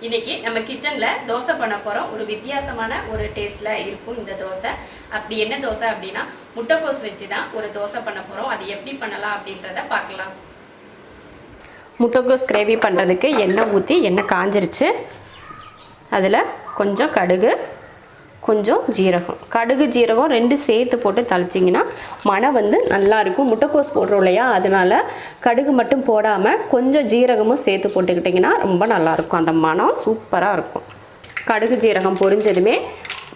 இன்னைக்கு நம்ம கிச்சன்ல தோசை பண்ண போறோம். ஒரு வித்தியாசமான ஒரு டேஸ்ட்ல இருக்கும் இந்த தோசை. அப்படி என்ன தோசை அப்படின்னா முட்டைக்கோஸ் வச்சு தான் ஒரு தோசை பண்ண போறோம். அது எப்படி பண்ணலாம் அப்படின்றத பார்க்கலாம். முட்டைக்கோஸ் கிரேவி பண்ணுறதுக்கு எண்ணெய் ஊற்றி எண்ணெய் காஞ்சிருச்சு. அதில் கொஞ்சம் கடுகு, கொஞ்சம் ஜீரகம், கடுகு ஜீரகம் ரெண்டு சேர்த்து போட்டு தாளிச்சிங்கன்னா மணம் நல்லாயிருக்கும். முட்டைக்கோஸ் போடுறோம் இல்லையா, அதனால் கடுகு மட்டும் போடாமல் கொஞ்சம் ஜீரகமும் சேர்த்து போட்டுக்கிட்டிங்கன்னா ரொம்ப நல்லாயிருக்கும். அந்த மணம் சூப்பராக இருக்கும். கடுகு ஜீரகம் பொரிஞ்சதுமே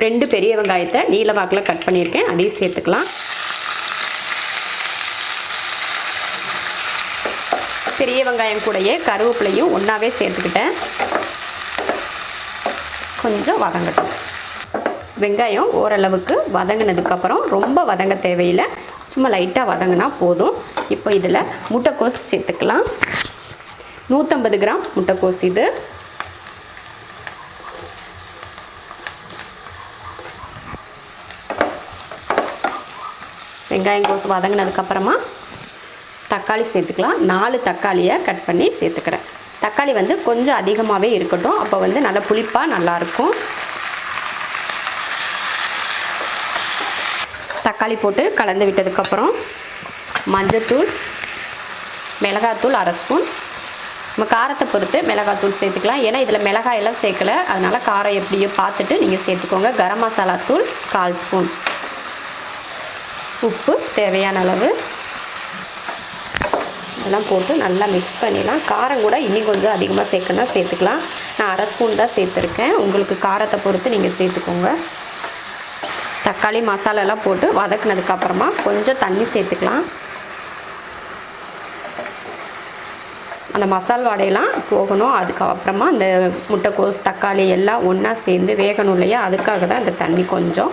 2 பெரிய வெங்காயத்தை நீல வாக்கில் கட் பண்ணியிருக்கேன், அதையும் சேர்த்துக்கலாம். பெரிய வெங்காயம் கூடயே கருவேப்பிலையும் ஒன்றாவே சேர்த்துக்கிட்டேன். கொஞ்சம் வதங்கட்டும். வெங்காயம் ஓரளவுக்கு வதங்கினதுக்கப்புறம் ரொம்ப வதங்க தேவையில்லை, சும்மா லைட்டாக வதங்கினா போதும். இப்போ இதில் முட்டைக்கோஸ் சேர்த்துக்கலாம். 150 கிராம் முட்டைக்கோஸ் இது. வெங்காயம் கோஸ் வதங்கினதுக்கப்புறமா தக்காளி சேர்த்துக்கலாம். 4 தக்காளியை கட் பண்ணி சேர்த்துக்கிறேன். தக்காளி கொஞ்சம் அதிகமாகவே இருக்கட்டும், அப்போ நல்லா புளிப்பாக நல்லாயிருக்கும். தக்காளி போட்டு கலந்து விட்டதுக்கப்புறம் மஞ்சத்தூள், மிளகாத்தூள் 1/2 ஸ்பூன். நம்ம காரத்தை பொறுத்து மிளகாத்தூள் சேர்த்துக்கலாம். ஏன்னா இதில் மிளகாயெல்லாம் சேர்க்கலை, அதனால் காரம் எப்படியோ பார்த்துட்டு நீங்கள் சேர்த்துக்கோங்க. கரம் மசாலா தூள் 1/4 ஸ்பூன். உப்பு தேவையான அளவு. இதெல்லாம் போட்டு நல்லா மிக்ஸ் பண்ணிடலாம். காரம் கூட இன்னும் கொஞ்சம் அதிகமாக சேர்க்கணும்னா சேர்த்துக்கலாம். நான் 1/2 ஸ்பூன் தான் சேர்த்துருக்கேன். உங்களுக்கு காரத்தை பொறுத்து நீங்கள் சேர்த்துக்கோங்க. தக்காளி மசாலாலாம் போட்டு வதக்குனதுக்கப்புறமா கொஞ்சம் தண்ணி சேர்த்துக்கலாம். அந்த மசால் வாடையெல்லாம் போகணும். அதுக்கப்புறமா இந்த முட்டைக்கோஸ் தக்காளி எல்லாம் ஒன்றா சேர்ந்து வேகணும் இல்லையா, அதுக்காக தான் இந்த தண்ணி கொஞ்சம்.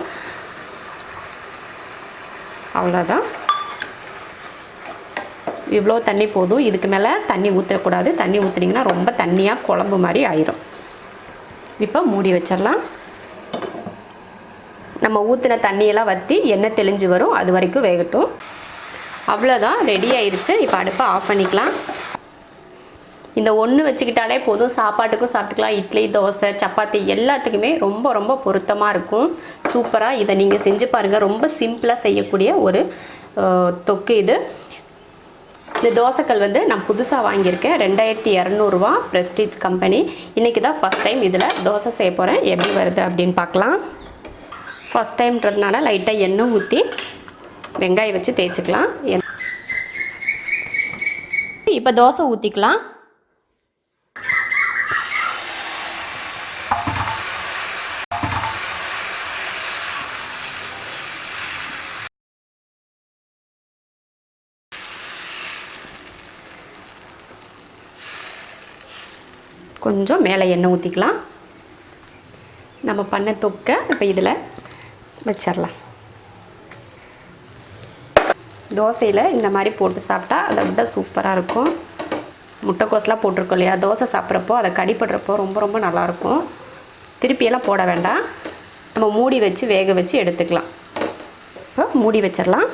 அவ்வளோதான், இவ்வளோ தண்ணி போதும். இதுக்கு மேலே தண்ணி ஊற்றக்கூடாது. தண்ணி ஊற்றுனீங்கன்னா ரொம்ப தண்ணியாக குழம்பு மாதிரி ஆயிரும். இப்போ மூடி வச்சிடலாம். நம்ம ஊற்றின தண்ணியெல்லாம் வற்றி எண்ணெய் தெளிஞ்சு வரும், அது வரைக்கும் வேகட்டும். அவ்வளோதான், ரெடி ஆயிடுச்சு. இப்போ அடுப்பை ஆஃப் பண்ணிக்கலாம். இந்த ஒன்று வச்சுக்கிட்டாலே போதும். சாப்பாட்டுக்கும் சாப்பிட்டுக்கலாம், இட்லி தோசை சப்பாத்தி எல்லாத்துக்குமே ரொம்ப ரொம்ப பொருத்தமாக இருக்கும். சூப்பராக இதை நீங்கள் செஞ்சு பாருங்கள். ரொம்ப சிம்பிளாக செய்யக்கூடிய ஒரு தொக்கு இது. இந்த தோசைக்கல் நான் புதுசாக வாங்கியிருக்கேன். 2200 ரூபா, ப்ரெஸ்டீஜ் கம்பெனி. இன்றைக்கி தான் ஃபஸ்ட் டைம் இதில் தோசை செய்ய போகிறேன். எப்படி வருது அப்படின்னு பார்க்கலாம். ஃபஸ்ட் டைம்ன்றதுனால லைட்டாக எண்ணெய் ஊற்றி வெங்காயம் வச்சு தேய்ச்சிக்கலாம். இப்போ தோசை ஊற்றிக்கலாம். கொஞ்சம் மேலே எண்ணெய் ஊற்றிக்கலாம். நம்ம பண்ண தொக்கை இப்போ இதில் வச்சிடலாம். தோசையில் இந்த மாதிரி போட்டு சாப்பிட்டா அதை விட சூப்பராக இருக்கும். முட்டைக்கோஸ்லாம் போட்டிருக்கோம் இல்லையா, தோசை சாப்பிட்றப்போ அதை கடிப்படுறப்போ ரொம்ப ரொம்ப நல்லாயிருக்கும். திருப்பியெல்லாம் போட வேண்டாம், நம்ம மூடி வச்சு வேக வச்சு எடுத்துக்கலாம். இப்போ மூடி வச்சிடலாம்.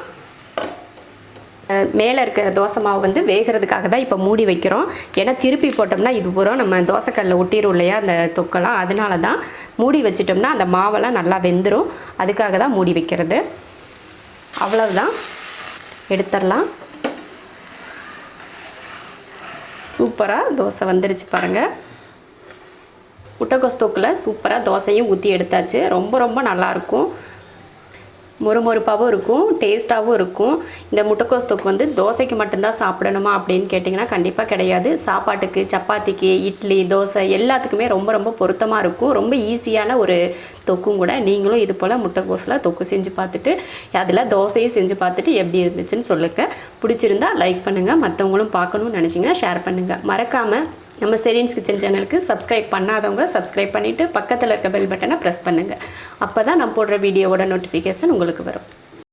மேலே இருக்கிற தோசை மாவு வேகிறதுக்காக தான் இப்போ மூடி வைக்கிறோம். ஏன்னா திருப்பி போட்டோம்னா இது பூரா நம்ம தோசைக்கல்லில் ஒட்டிடும் இல்லையா அந்த தொக்கெல்லாம், அதனால தான் மூடி வச்சிட்டோம்னா அந்த மாவெல்லாம் நல்லா வெந்துடும். அதுக்காக தான் மூடி வைக்கிறது. அவ்வளவுதான், எடுத்துடலாம். சூப்பராக தோசை வந்துருச்சு பாருங்கள். முட்டைக்கோஸ் தொக்கில் சூப்பராக தோசையும் ஊற்றி எடுத்தாச்சு. ரொம்ப ரொம்ப நல்லாயிருக்கும். மொறுமொறுப்பாகவும் இருக்கும், டேஸ்ட்டாகவும் இருக்கும். இந்த முட்டைக்கோஸ் தொக்கு தோசைக்கு மட்டும்தான் சாப்பிடணுமா அப்படின்னு கேட்டிங்கன்னா கண்டிப்பாக கிடையாது. சாப்பாட்டுக்கு, சப்பாத்திக்கு, இட்லி தோசை எல்லாத்துக்குமே ரொம்ப ரொம்ப பொருத்தமாக இருக்கும். ரொம்ப ஈஸியான ஒரு தொக்கும் கூட. நீங்களும் இது போல் முட்டைக்கோஸில் தொக்கு செஞ்சு பார்த்துட்டு அதில் தோசையும் செஞ்சு பார்த்துட்டு எப்படி இருந்துச்சுன்னு சொல்லுங்கள். பிடிச்சிருந்தா லைக் பண்ணுங்கள். மற்றவங்களும் பார்க்கணும்னு நினச்சிங்கன்னா ஷேர் பண்ணுங்கள். மறக்காமல் நம்ம செரீன்ஸ் கிச்சன் சேனலுக்கு சப்ஸ்கிரைப் பண்ணாதவங்க சப்ஸ்கிரைப் பண்ணிவிட்டு பக்கத்தில் இருக்க பெல் பட்டனை ப்ரெஸ் பண்ணுங்கள். அப்போ தான் நான் போடுற வீடியோவோட நோட்டிஃபிகேஷன் உங்களுக்கு வரும்.